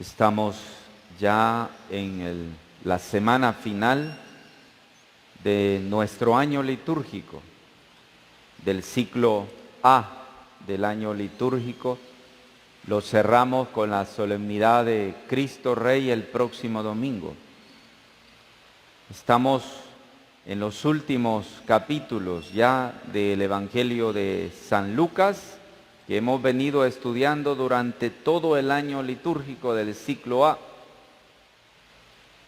Estamos ya en la semana final de nuestro año litúrgico, del ciclo A del año litúrgico. Lo cerramos con la solemnidad de Cristo Rey el próximo domingo. Estamos en los últimos capítulos ya del Evangelio de San Lucas, que hemos venido estudiando durante todo el año litúrgico del ciclo A.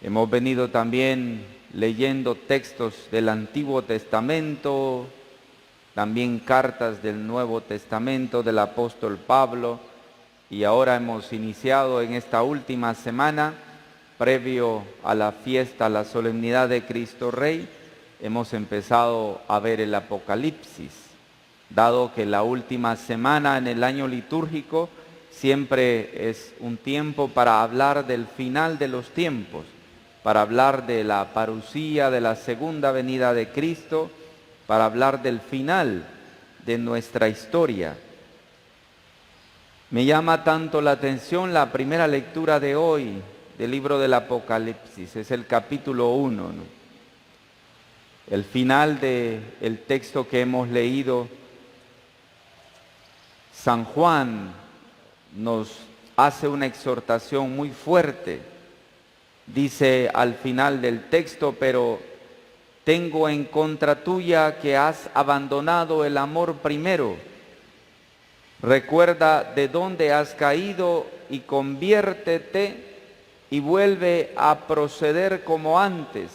Hemos venido también leyendo textos del Antiguo Testamento, también cartas del Nuevo Testamento del apóstol Pablo, y ahora hemos iniciado en esta última semana, previo a la fiesta, a la solemnidad de Cristo Rey, hemos empezado a ver el Apocalipsis, dado que la última semana en el año litúrgico siempre es un tiempo para hablar del final de los tiempos, para hablar de la parusía, de la segunda venida de Cristo, para hablar del final de nuestra historia. Me llama tanto la atención la primera lectura de hoy del libro del Apocalipsis, es el capítulo 1, ¿no? El final del texto que hemos leído. San Juan nos hace una exhortación muy fuerte. Dice al final del texto: pero tengo en contra tuya que has abandonado el amor primero. Recuerda de dónde has caído y conviértete y vuelve a proceder como antes.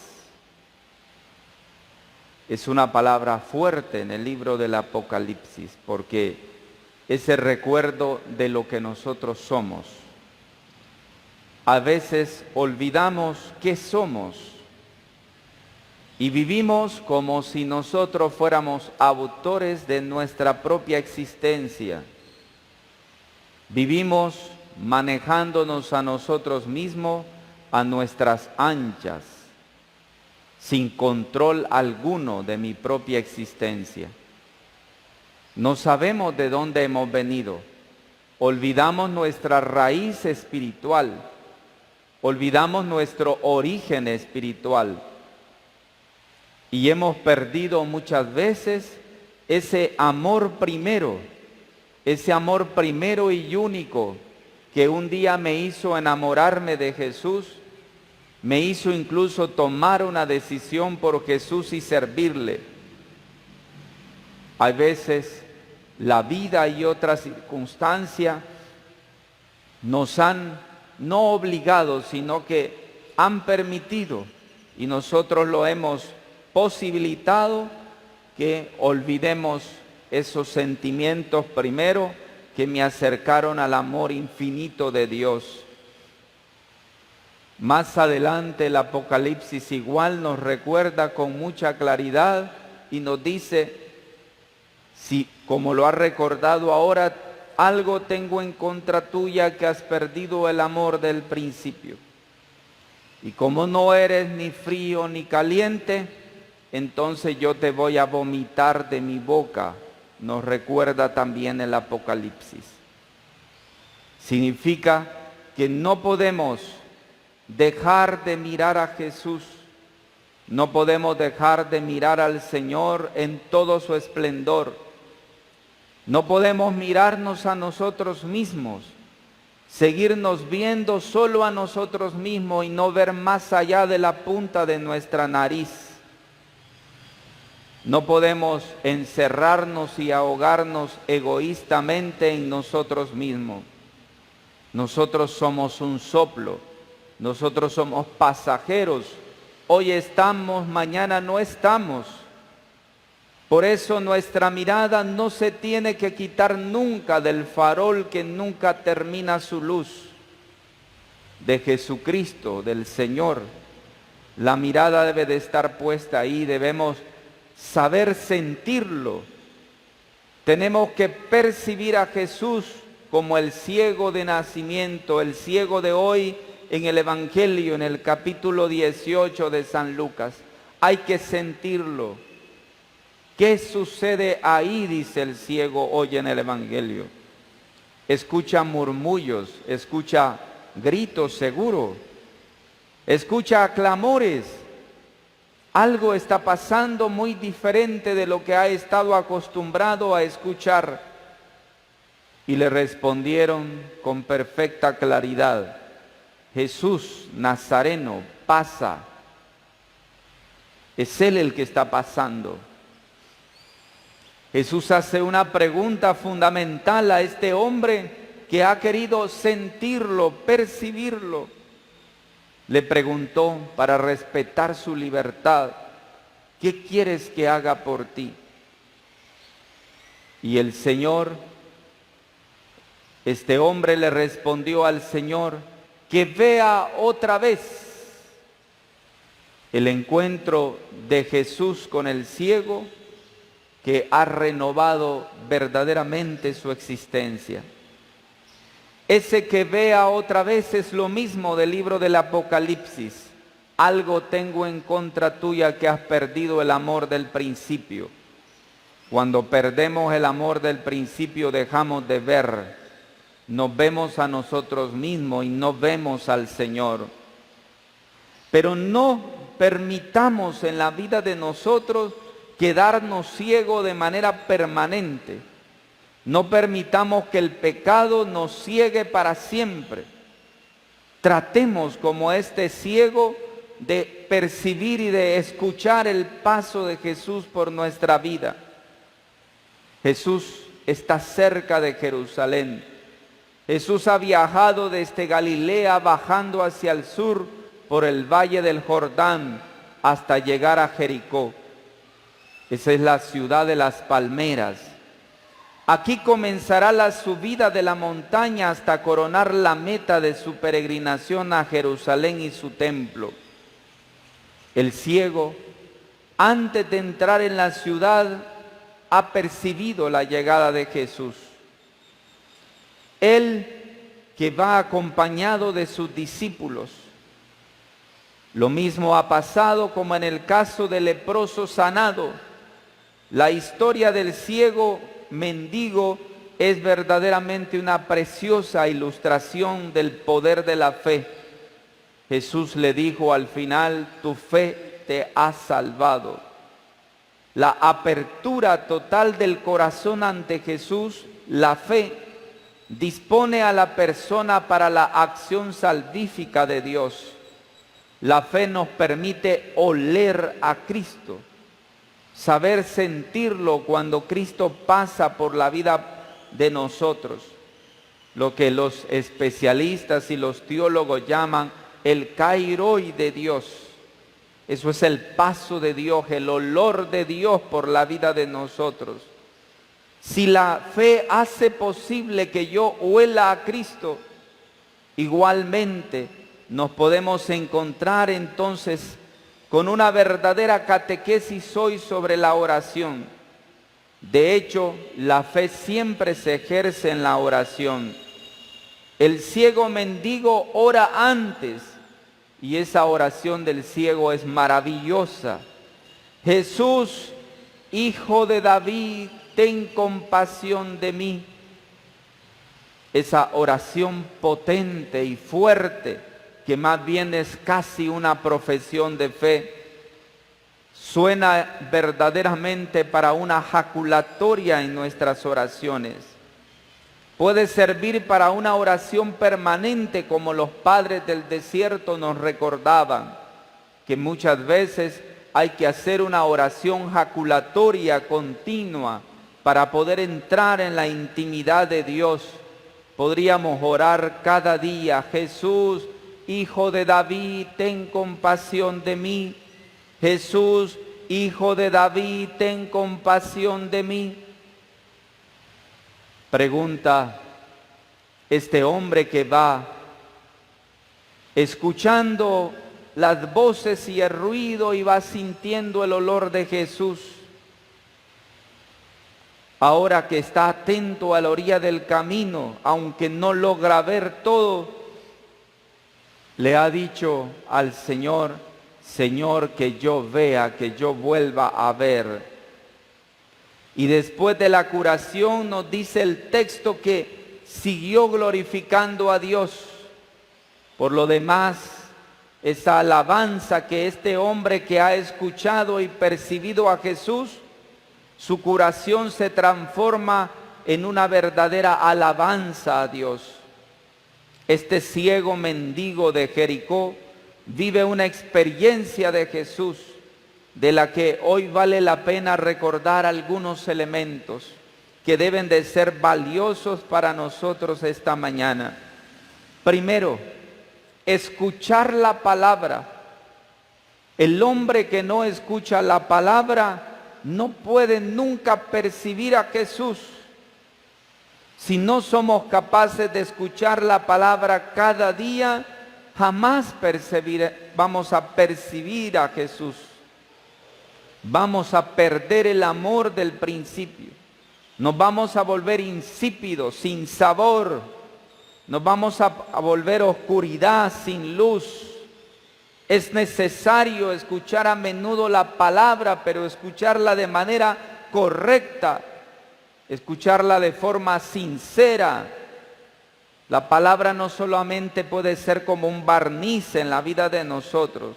Es una palabra fuerte en el libro del Apocalipsis, porque es el recuerdo de lo que nosotros somos. A veces olvidamos qué somos y vivimos como si nosotros fuéramos autores de nuestra propia existencia. Vivimos manejándonos a nosotros mismos a nuestras anchas, sin control alguno de mi propia existencia. No sabemos de dónde hemos venido, olvidamos nuestra raíz espiritual, olvidamos nuestro origen espiritual y hemos perdido muchas veces ese amor primero y único que un día me hizo enamorarme de Jesús, me hizo incluso tomar una decisión por Jesús y servirle. A veces la vida y otras circunstancias nos han no obligado, sino que han permitido, y nosotros lo hemos posibilitado, que olvidemos esos sentimientos primero que me acercaron al amor infinito de Dios. Más adelante el Apocalipsis igual nos recuerda con mucha claridad y nos dice: si, como lo ha recordado ahora, algo tengo en contra tuya, que has perdido el amor del principio. Y como no eres ni frío ni caliente, entonces yo te voy a vomitar de mi boca. Nos recuerda también el Apocalipsis. Significa que no podemos dejar de mirar a Jesús, no podemos dejar de mirar al Señor en todo su esplendor. No podemos mirarnos a nosotros mismos, seguirnos viendo solo a nosotros mismos y no ver más allá de la punta de nuestra nariz. No podemos encerrarnos y ahogarnos egoístamente en nosotros mismos. Nosotros somos un soplo, nosotros somos pasajeros. Hoy estamos, mañana no estamos. Por eso nuestra mirada no se tiene que quitar nunca del farol que nunca termina su luz, de Jesucristo, del Señor. La mirada debe de estar puesta ahí, debemos saber sentirlo. Tenemos que percibir a Jesús como el ciego de nacimiento, el ciego de hoy en el Evangelio, en el capítulo 18 de San Lucas. Hay que sentirlo. ¿Qué sucede ahí?, dice el ciego hoy en el Evangelio. Escucha murmullos, escucha gritos seguro. Escucha clamores. Algo está pasando muy diferente de lo que ha estado acostumbrado a escuchar. Y le respondieron con perfecta claridad: Jesús Nazareno pasa. Es Él el que está pasando. Jesús hace una pregunta fundamental a este hombre que ha querido sentirlo, percibirlo. Le preguntó, para respetar su libertad: ¿qué quieres que haga por ti? Y el Señor, este hombre le respondió al Señor: que vea otra vez. El encuentro de Jesús con el ciego que ha renovado verdaderamente su existencia. Ese que vea otra vez es lo mismo del libro del Apocalipsis. Algo tengo en contra tuya, que has perdido el amor del principio. Cuando perdemos el amor del principio dejamos de ver. Nos vemos a nosotros mismos y no vemos al Señor. Pero no permitamos en la vida de nosotros quedarnos ciegos de manera permanente. No permitamos que el pecado nos ciegue para siempre. Tratemos como este ciego de percibir y de escuchar el paso de Jesús por nuestra vida. Jesús está cerca de Jerusalén. Jesús ha viajado desde Galilea bajando hacia el sur por el valle del Jordán hasta llegar a Jericó. Esa es la ciudad de las palmeras. Aquí comenzará la subida de la montaña hasta coronar la meta de su peregrinación a Jerusalén y su templo. El ciego, antes de entrar en la ciudad, ha percibido la llegada de Jesús. Él, que va acompañado de sus discípulos. Lo mismo ha pasado como en el caso del leproso sanado. La historia del ciego mendigo es verdaderamente una preciosa ilustración del poder de la fe. Jesús le dijo al final: tu fe te ha salvado. La apertura total del corazón ante Jesús, la fe, dispone a la persona para la acción salvífica de Dios. La fe nos permite oler a Cristo, saber sentirlo cuando Cristo pasa por la vida de nosotros. Lo que los especialistas y los teólogos llaman el kairoi de Dios. Eso es el paso de Dios, el olor de Dios por la vida de nosotros. Si la fe hace posible que yo huela a Cristo, igualmente nos podemos encontrar entonces con una verdadera catequesis hoy sobre la oración. De hecho, la fe siempre se ejerce en la oración. El ciego mendigo ora antes, y esa oración del ciego es maravillosa. Jesús, Hijo de David, ten compasión de mí. Esa oración potente y fuerte, que más bien es casi una profesión de fe, suena verdaderamente para una jaculatoria en nuestras oraciones. Puede servir para una oración permanente, como los padres del desierto nos recordaban, que muchas veces hay que hacer una oración jaculatoria continua para poder entrar en la intimidad de Dios. Podríamos orar cada día: Jesús, Hijo de David, ten compasión de mí. Jesús, Hijo de David, ten compasión de mí. Pregunta este hombre que va escuchando las voces y el ruido y va sintiendo el olor de Jesús. Ahora que está atento a la orilla del camino, aunque no logra ver todo, le ha dicho al Señor: Señor, que yo vea, que yo vuelva a ver. Y después de la curación nos dice el texto que siguió glorificando a Dios. Por lo demás, esa alabanza que este hombre que ha escuchado y percibido a Jesús, su curación se transforma en una verdadera alabanza a Dios. Este ciego mendigo de Jericó vive una experiencia de Jesús, de la que hoy vale la pena recordar algunos elementos que deben de ser valiosos para nosotros esta mañana. Primero, escuchar la palabra. El hombre que no escucha la palabra no puede nunca percibir a Jesús. Si no somos capaces de escuchar la palabra cada día, jamás vamos a percibir a Jesús. Vamos a perder el amor del principio. Nos vamos a volver insípidos, sin sabor. Nos vamos a volver oscuridad, sin luz. Es necesario escuchar a menudo la palabra, pero escucharla de manera correcta. Escucharla de forma sincera. La palabra no solamente puede ser como un barniz en la vida de nosotros.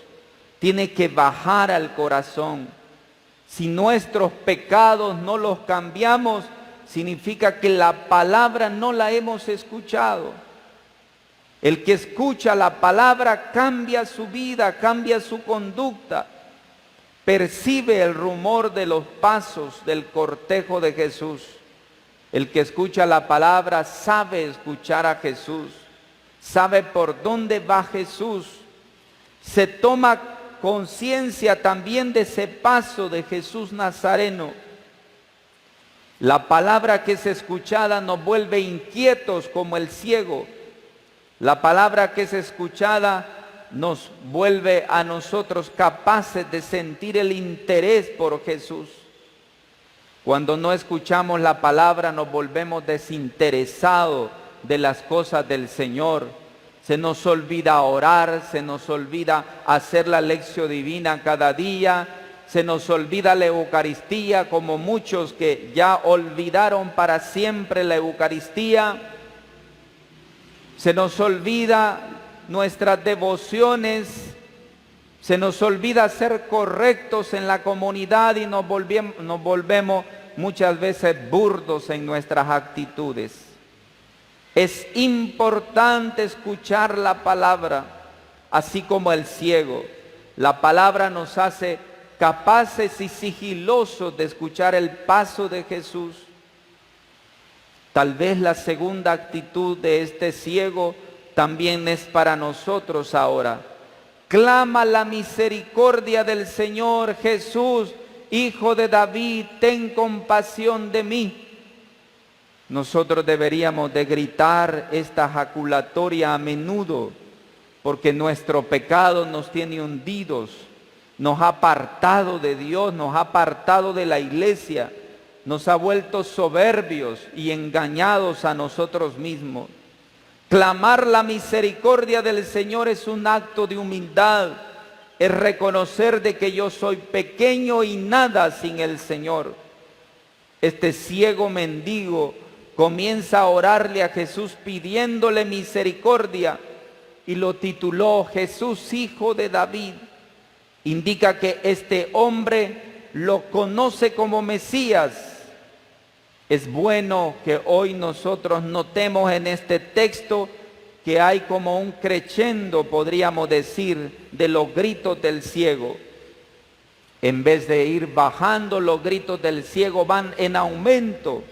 Tiene que bajar al corazón. Si nuestros pecados no los cambiamos, significa que la palabra no la hemos escuchado. El que escucha la palabra cambia su vida, cambia su conducta. Percibe el rumor de los pasos del cortejo de Jesús. El que escucha la palabra sabe escuchar a Jesús. Sabe por dónde va Jesús. Se toma conciencia también de ese paso de Jesús Nazareno. La palabra que es escuchada nos vuelve inquietos como el ciego. La palabra que es escuchada nos vuelve a nosotros capaces de sentir el interés por Jesús. Cuando no escuchamos la palabra nos volvemos desinteresados de las cosas del Señor. Se nos olvida orar, se nos olvida hacer la lección divina cada día, se nos olvida la Eucaristía, como muchos que ya olvidaron para siempre la Eucaristía. Se nos olvida nuestras devociones, se nos olvida ser correctos en la comunidad y nos volvemos muchas veces burdos en nuestras actitudes. Es importante escuchar la palabra, así como el ciego. La palabra nos hace capaces y sigilosos de escuchar el paso de Jesús. Tal vez la segunda actitud de este ciego también es para nosotros ahora. Clama la misericordia del Señor: Jesús, Hijo de David, ten compasión de mí. Nosotros deberíamos de gritar esta jaculatoria a menudo, porque nuestro pecado nos tiene hundidos, nos ha apartado de Dios, nos ha apartado de la iglesia, nos ha vuelto soberbios y engañados a nosotros mismos. Clamar la misericordia del Señor es un acto de humildad, es reconocer de que yo soy pequeño y nada sin el Señor. Este ciego mendigo comienza a orarle a Jesús pidiéndole misericordia y lo tituló Jesús, Hijo de David. Indica que este hombre lo conoce como Mesías. Es bueno que hoy nosotros notemos en este texto que hay como un crescendo, podríamos decir, de los gritos del ciego. En vez de ir bajando, los gritos del ciego van en aumento.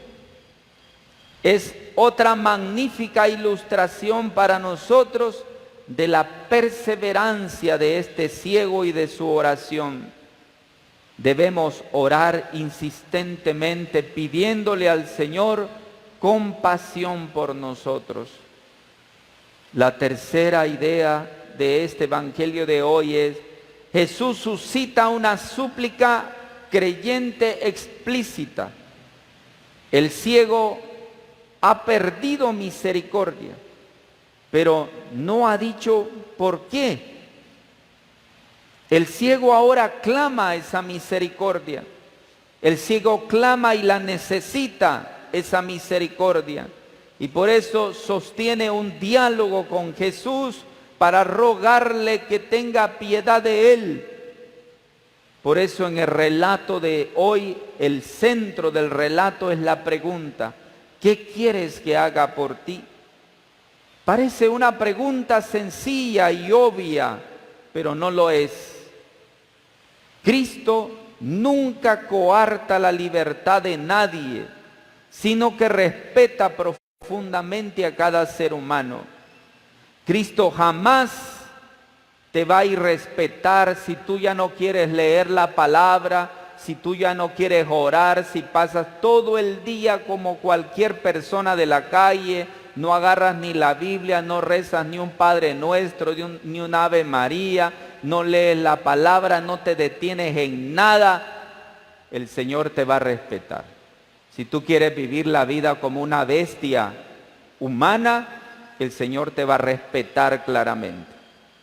Es otra magnífica ilustración para nosotros de la perseverancia de este ciego y de su oración. Debemos orar insistentemente pidiéndole al Señor compasión por nosotros. La tercera idea de este evangelio de hoy es: Jesús suscita una súplica creyente explícita. El ciego ha perdido misericordia, pero no ha dicho por qué. El ciego ahora clama esa misericordia. El ciego clama y la necesita, esa misericordia. Y por eso sostiene un diálogo con Jesús para rogarle que tenga piedad de él. Por eso en el relato de hoy, el centro del relato es la pregunta: ¿qué quieres que haga por ti? Parece una pregunta sencilla y obvia, pero no lo es. Cristo nunca coarta la libertad de nadie, sino que respeta profundamente a cada ser humano. Cristo jamás te va a irrespetar si tú ya no quieres leer la palabra, si tú ya no quieres orar, si pasas todo el día como cualquier persona de la calle, no agarras ni la Biblia, no rezas ni un Padre Nuestro, ni un Ave María, no lees la palabra, no te detienes en nada, el Señor te va a respetar. Si tú quieres vivir la vida como una bestia humana, el Señor te va a respetar claramente.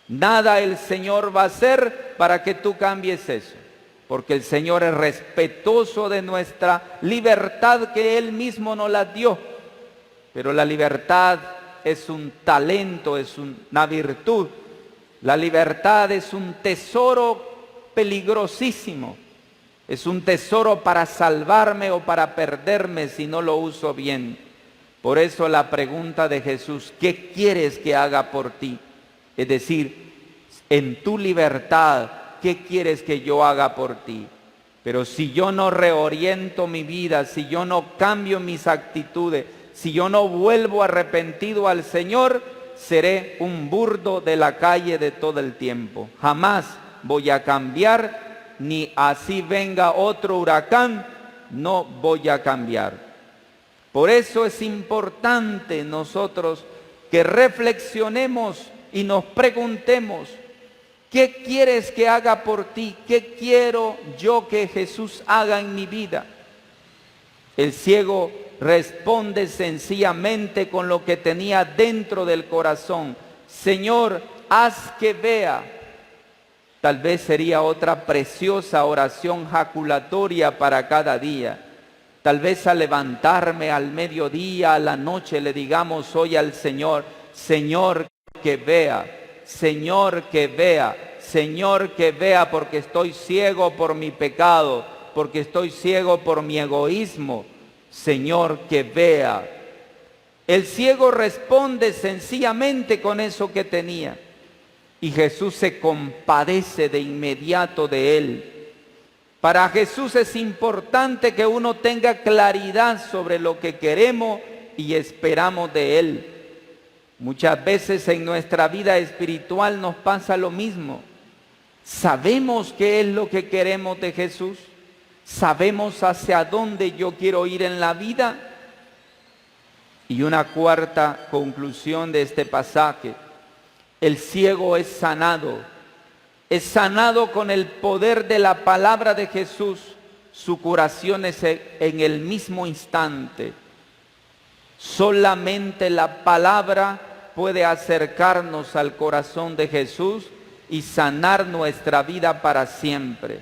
Nada el Señor va a hacer para que tú cambies eso, porque el Señor es respetuoso de nuestra libertad que Él mismo nos la dio. Pero la libertad es un talento, es una virtud. La libertad es un tesoro peligrosísimo. Es un tesoro para salvarme o para perderme si no lo uso bien. Por eso la pregunta de Jesús: ¿qué quieres que haga por ti? Es decir, en tu libertad, ¿qué quieres que yo haga por ti? Pero si yo no reoriento mi vida, si yo no cambio mis actitudes, si yo no vuelvo arrepentido al Señor, seré un burdo de la calle de todo el tiempo. Jamás voy a cambiar, ni así venga otro huracán, no voy a cambiar. Por eso es importante nosotros que reflexionemos y nos preguntemos: ¿qué quieres que haga por ti? ¿Qué quiero yo que Jesús haga en mi vida? El ciego responde sencillamente con lo que tenía dentro del corazón: Señor, haz que vea. Tal vez sería otra preciosa oración jaculatoria para cada día. Tal vez al levantarme al mediodía, a la noche, le digamos hoy al Señor: Señor, que vea, Señor, que vea, Señor, que vea, porque estoy ciego por mi pecado, porque estoy ciego por mi egoísmo. Señor, que vea. El ciego responde sencillamente con eso que tenía, y Jesús se compadece de inmediato de él. Para Jesús es importante que uno tenga claridad sobre lo que queremos y esperamos de Él. Muchas veces en nuestra vida espiritual nos pasa lo mismo. ¿Sabemos qué es lo que queremos de Jesús? ¿Sabemos hacia dónde yo quiero ir en la vida? Y una cuarta conclusión de este pasaje: el ciego es sanado. Es sanado con el poder de la palabra de Jesús. Su curación es en el mismo instante. Solamente la palabra puede acercarnos al corazón de Jesús y sanar nuestra vida para siempre.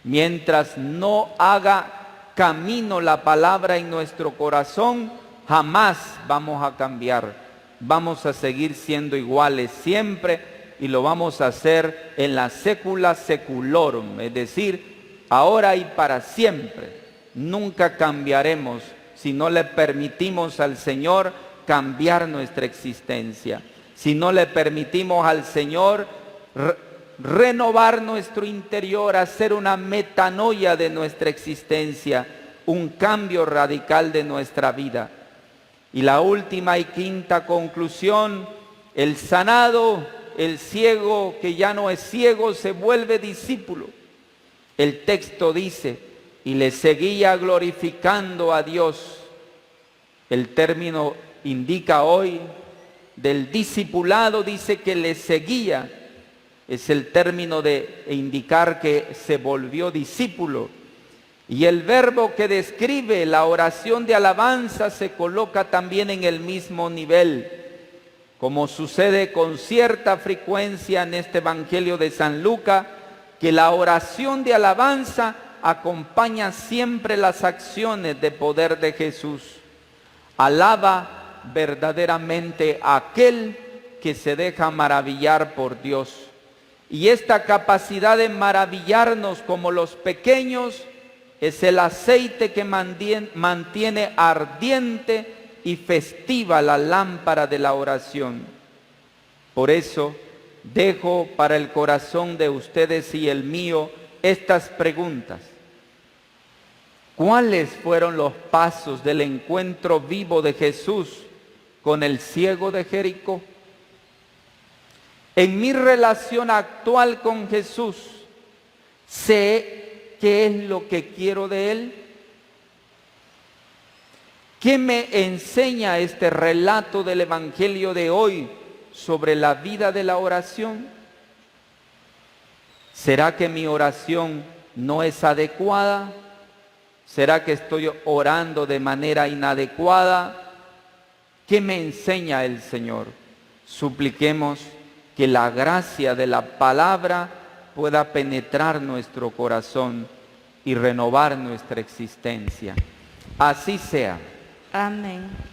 Mientras no haga camino la palabra en nuestro corazón, jamás vamos a cambiar. Vamos a seguir siendo iguales siempre. Y lo vamos a hacer en la secula seculorum, es decir, ahora y para siempre. Nunca cambiaremos si no le permitimos al Señor cambiar nuestra existencia. Si no le permitimos al Señor renovar nuestro interior, hacer una metanoia de nuestra existencia, un cambio radical de nuestra vida. Y la última y quinta conclusión: el sanado, el ciego que ya no es ciego, se vuelve discípulo. El texto dice: y le seguía glorificando a Dios. El término indica hoy del discipulado, dice que le seguía. Es el término de indicar que se volvió discípulo. Y el verbo que describe la oración de alabanza se coloca también en el mismo nivel, como sucede con cierta frecuencia en este Evangelio de San Lucas, que la oración de alabanza acompaña siempre las acciones de poder de Jesús. Alaba verdaderamente a aquel que se deja maravillar por Dios. Y esta capacidad de maravillarnos como los pequeños es el aceite que mantiene ardiente y festiva la lámpara de la oración. Por eso dejo para el corazón de ustedes y el mío estas preguntas. ¿Cuáles fueron los pasos del encuentro vivo de Jesús con el ciego de Jericó? En mi relación actual con Jesús, ¿sé qué es lo que quiero de Él? ¿Qué me enseña este relato del Evangelio de hoy sobre la vida de la oración? ¿Será que mi oración no es adecuada? ¿Será que estoy orando de manera inadecuada? ¿Qué me enseña el Señor? Supliquemos que la gracia de la palabra pueda penetrar nuestro corazón y renovar nuestra existencia. Así sea. Amén.